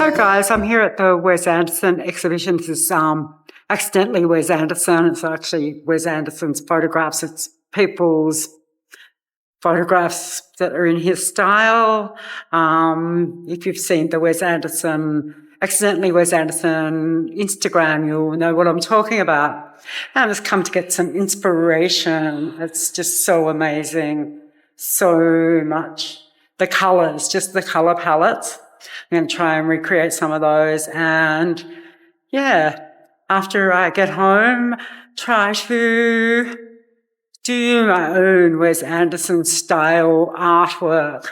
So guys, I'm here at the Wes Anderson exhibition. This is Accidentally Wes Anderson. It's actually Wes Anderson's photographs. It's people's photographs that are in his style. If you've seen the Wes Anderson, Accidentally Wes Anderson Instagram, you'll know what I'm talking about. And I've just come to get some inspiration. It's just so amazing. So much. The colours, just the colour palettes. I'm going to try and recreate some of those. And yeah, after I get home, try to do my own Wes Anderson style artwork.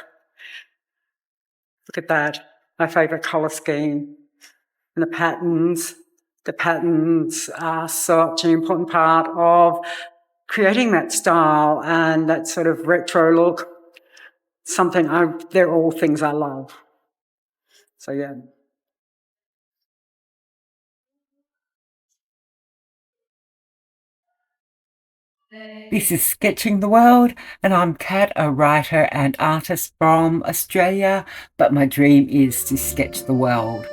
Look at that, my favourite colour scheme. And the patterns are such an important part of creating that style and that sort of retro look. They're all things I love. So yeah. This is Sketching the World, and I'm Kat, a writer and artist from Australia, but my dream is to sketch the world.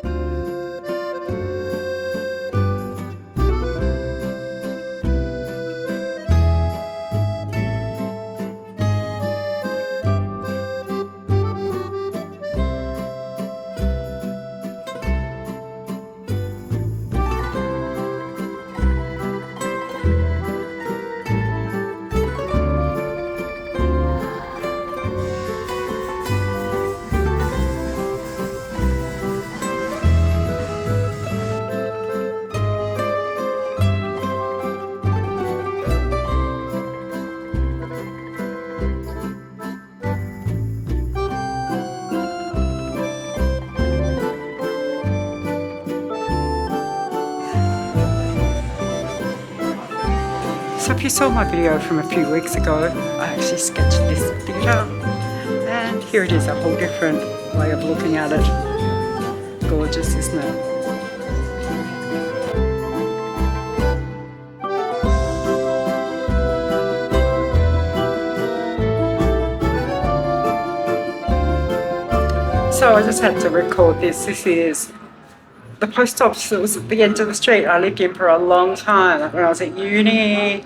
So if you saw my video from a few weeks ago, I actually sketched this theatre, and here it is, a whole different way of looking at it. Gorgeous, isn't it? So I just had to record this. This is the post office that was at the end of the street I lived in for a long time, when I was at uni,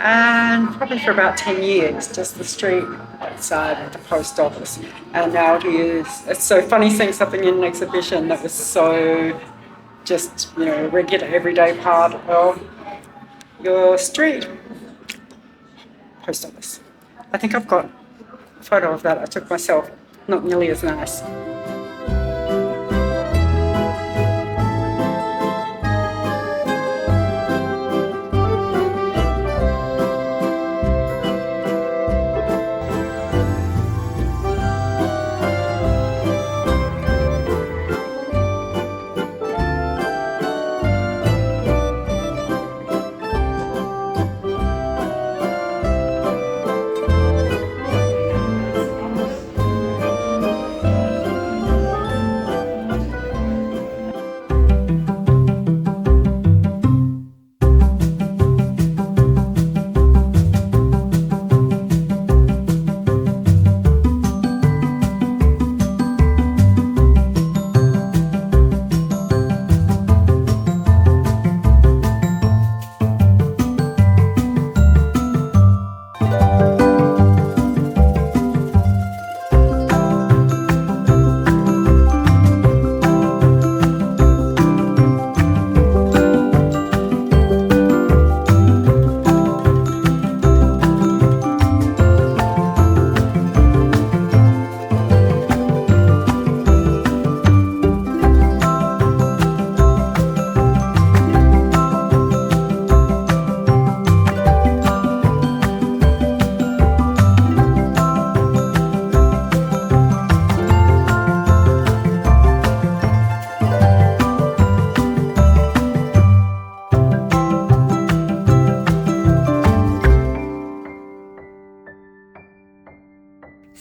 and probably for about 10 years, just the street outside the post office. And now it is, it's so funny seeing something in an exhibition that was so just, regular, everyday part of your street. Post office. I think I've got a photo of that I took myself, not nearly as nice.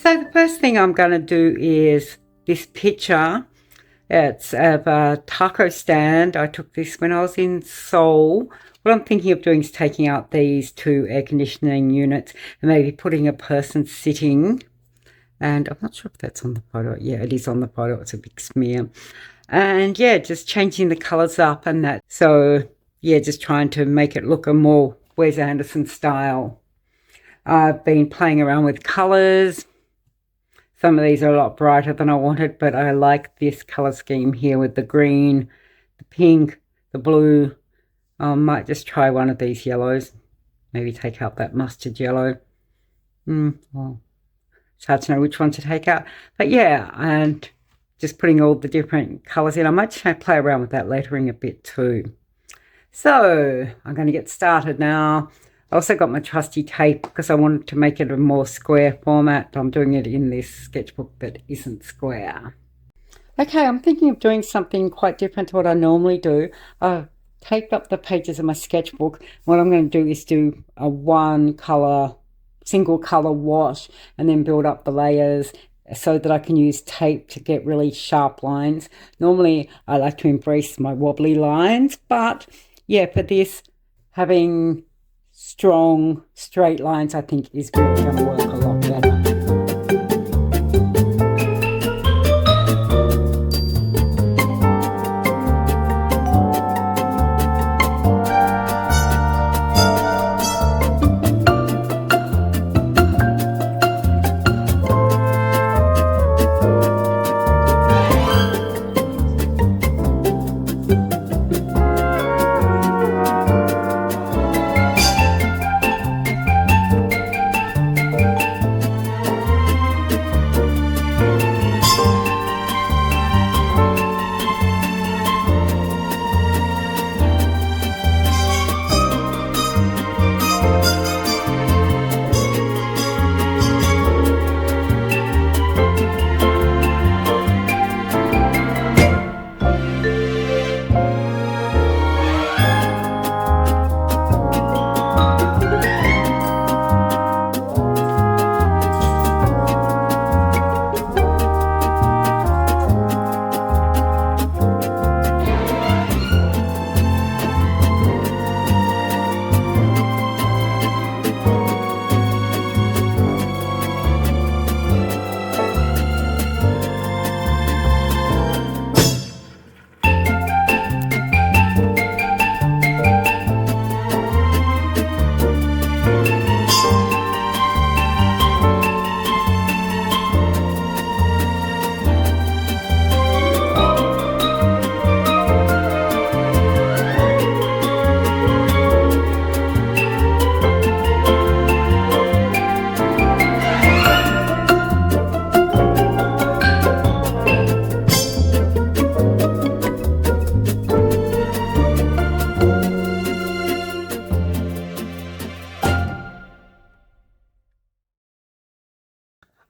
So the first thing I'm going to do is this picture. It's of a taco stand. I took this when I was in Seoul. What I'm thinking of doing is taking out these two air conditioning units and maybe putting a person sitting. And I'm not sure if that's on the photo. Yeah, it is on the photo. It's a big smear. And yeah, just changing the colours up and that. So yeah, just trying to make it look a more Wes Anderson style. I've been playing around with colours. Some of these are a lot brighter than I wanted, but I like this colour scheme here with the green, the pink, the blue. I might just try one of these yellows. Maybe take out that mustard yellow. Well, it's hard to know which one to take out. But yeah, and just putting all the different colours in. I might try to play around with that lettering a bit too. So I'm going to get started now. I also got my trusty tape because I wanted to make it a more square format. I'm doing it in this sketchbook that isn't square. Okay, I'm thinking of doing something quite different to what I normally do. I've taped up the pages of my sketchbook. What I'm going to do is do a single colour wash and then build up the layers so that I can use tape to get really sharp lines. Normally, I like to embrace my wobbly lines, but yeah, for this, having strong, straight lines, I think is really going to work a lot better.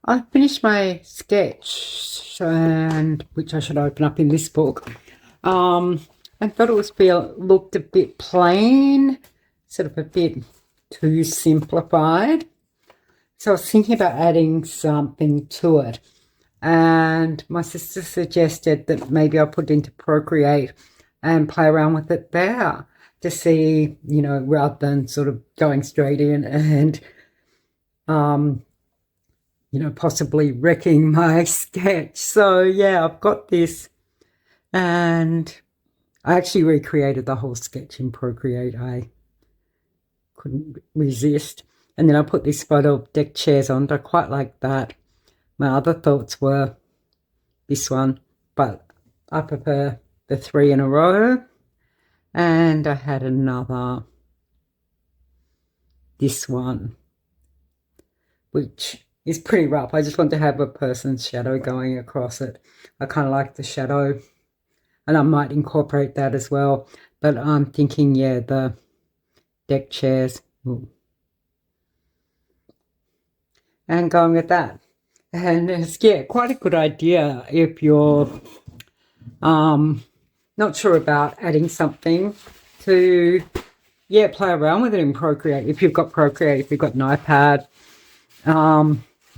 I finished my sketch, and which I should open up in this book. I thought it looked a bit plain, sort of a bit too simplified. So I was thinking about adding something to it. And my sister suggested that maybe I'll put it into Procreate and play around with it there to see, rather than sort of going straight in and possibly wrecking my sketch. So yeah, I've got this, and I actually recreated the whole sketch in Procreate. I couldn't resist. And then I put this photo of deck chairs on. I quite like that. My other thoughts were this one, but I prefer the 3 in a row. And I had this one, which is pretty rough. I just want to have a person's shadow going across it. I kind of like the shadow, and I might incorporate that as well. But I'm thinking, yeah, the deck chairs. And going with that. And it's, yeah, quite a good idea if you're not sure about adding something to, yeah, play around with it in Procreate. If you've got Procreate, if you've got an iPad,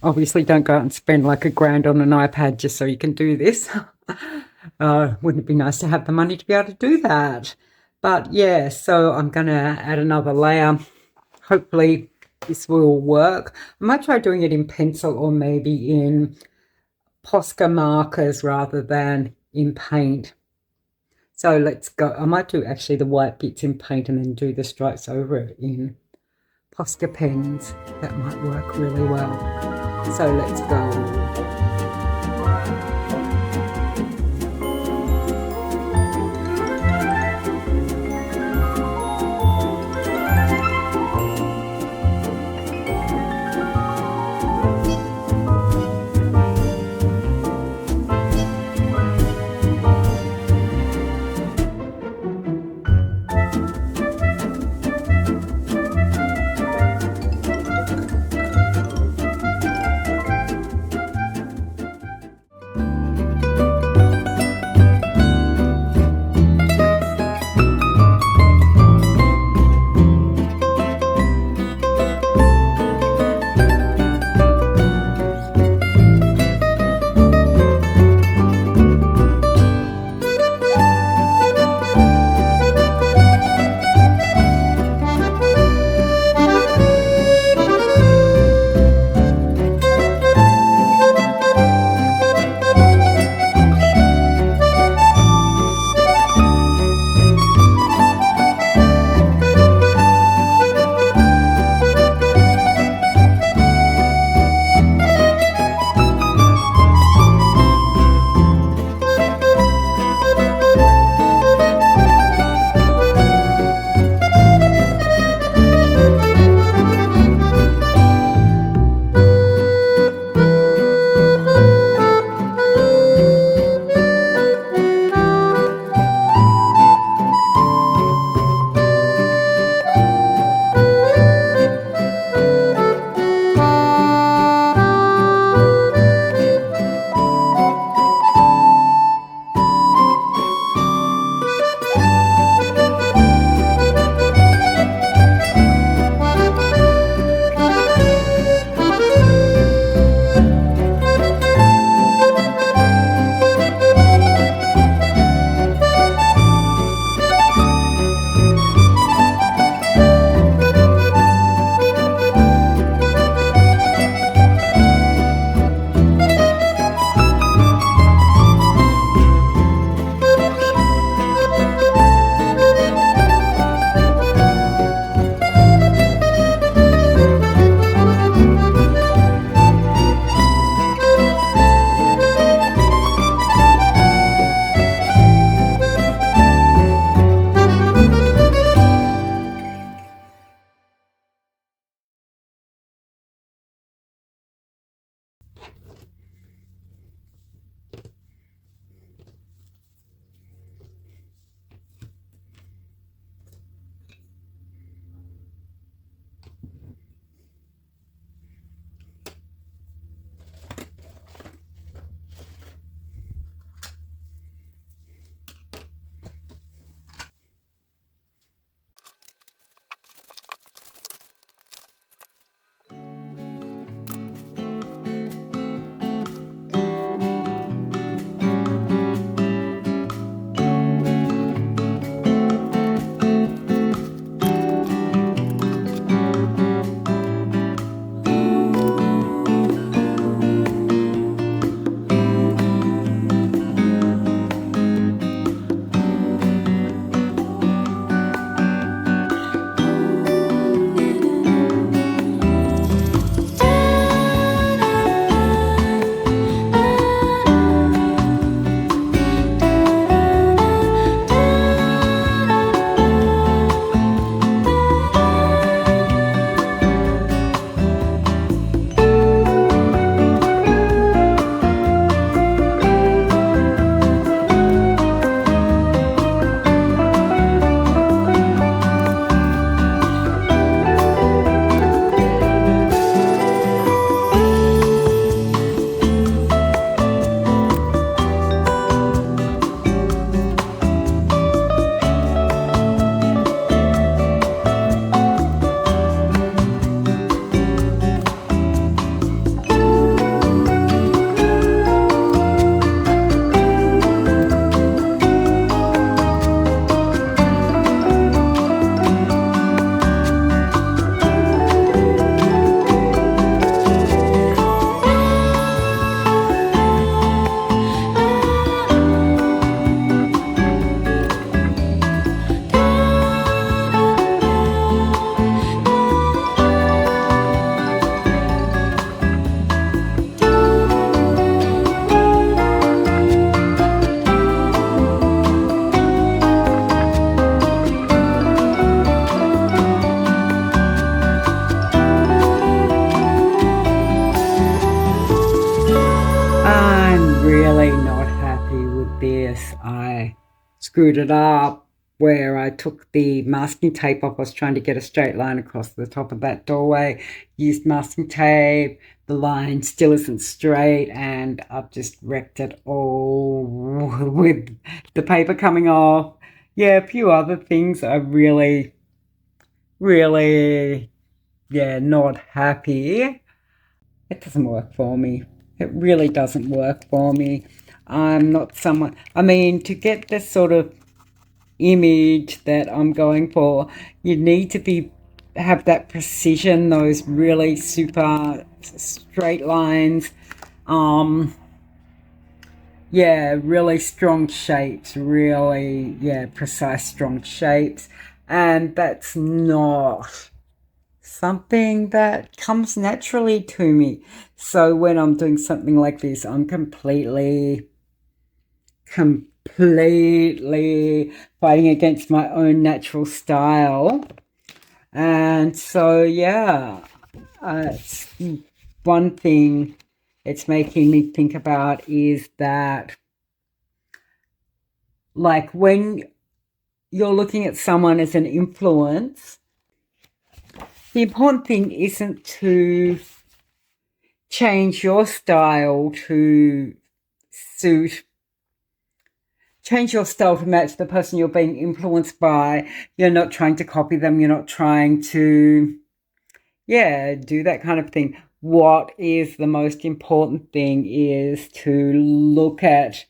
obviously don't go out and spend like $1,000 on an iPad just so you can do this. Wouldn't it be nice to have the money to be able to do that? But yeah, so I'm going to add another layer. Hopefully this will work. I might try doing it in pencil or maybe in Posca markers rather than in paint. So let's go. I might do actually the white bits in paint and then do the stripes over it in Posca pens. That might work really well. So let's go. screwed it up where I took the masking tape off. I was trying to get a straight line across the top of that doorway, used masking tape, the line still isn't straight, and I've just wrecked it all with the paper coming off. Yeah, a few other things are really, not happy. It doesn't work for me. It really doesn't work for me. I'm not someone, to get this sort of image that I'm going for, you need to have that precision, those really super straight lines, really strong shapes, really, precise, strong shapes, and that's not something that comes naturally to me. So when I'm doing something like this, I'm completely fighting against my own natural style. And so, it's one thing it's making me think about is that, like, when you're looking at someone as an influence, the important thing isn't to change your style to match the person you're being influenced by. You're not trying to copy them. You're not trying to, do that kind of thing. What is the most important thing is to look at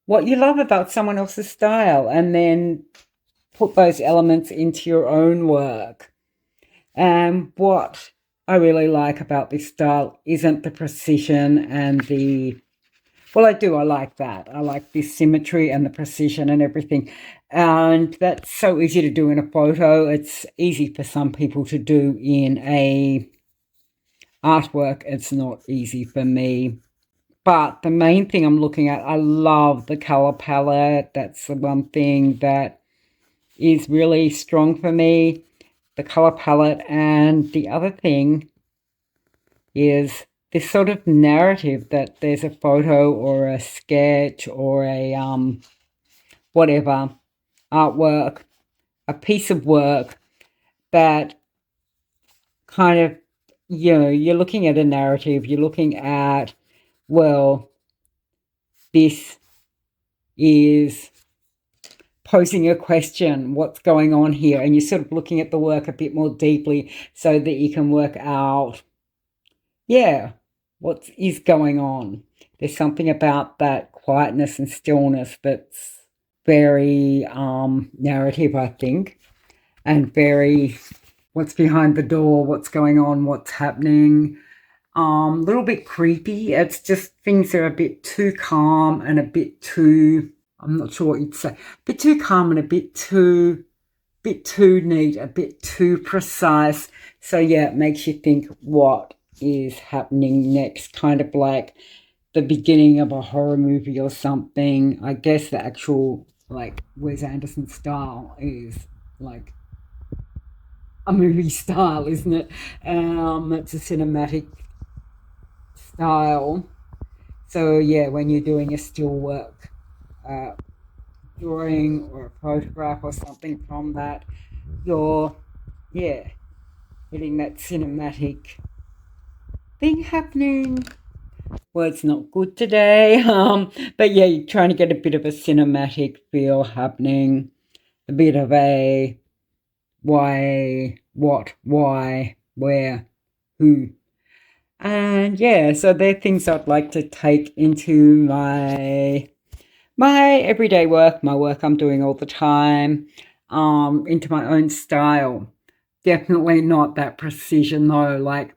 what you love about someone else's style and then put those elements into your own work. And what I really like about this style isn't the precision and I like that. I like the symmetry and the precision and everything. And that's so easy to do in a photo. It's easy for some people to do in a artwork. It's not easy for me. But the main thing I'm looking at, I love the color palette. That's the one thing that is really strong for me, the color palette. And the other thing is this sort of narrative that there's a photo or a sketch or a whatever, artwork, a piece of work that kind of, you're looking at a narrative, you're looking at, well, this is posing a question, what's going on here? And you're sort of looking at the work a bit more deeply so that you can work out, what is going on. There's something about that quietness and stillness that's very narrative, I think, and very what's behind the door, what's going on, what's happening. A little bit creepy. It's just things that are a bit too calm and a bit too, I'm not sure what you'd say, a bit too calm and a bit too neat, a bit too precise. So it makes you think what is happening next, kind of like the beginning of a horror movie or something. I guess the actual, like, Wes Anderson style is like a movie style, isn't it? It's a cinematic style. So when you're doing a still work drawing or a photograph or something from that, you're getting that cinematic thing happening. Well, it's not good today, but you're trying to get a bit of a cinematic feel happening, a bit of a why, what, why, where, who. And so they're things I'd like to take into my everyday work, my work I'm doing all the time, into my own style. Definitely not that precision though, like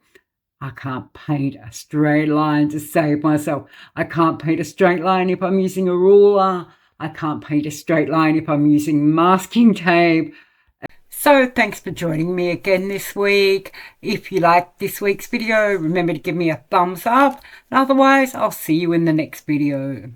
I can't paint a straight line to save myself. I can't paint a straight line if I'm using a ruler. I can't paint a straight line if I'm using masking tape. So thanks for joining me again this week. If you liked this week's video, remember to give me a thumbs up. And otherwise, I'll see you in the next video.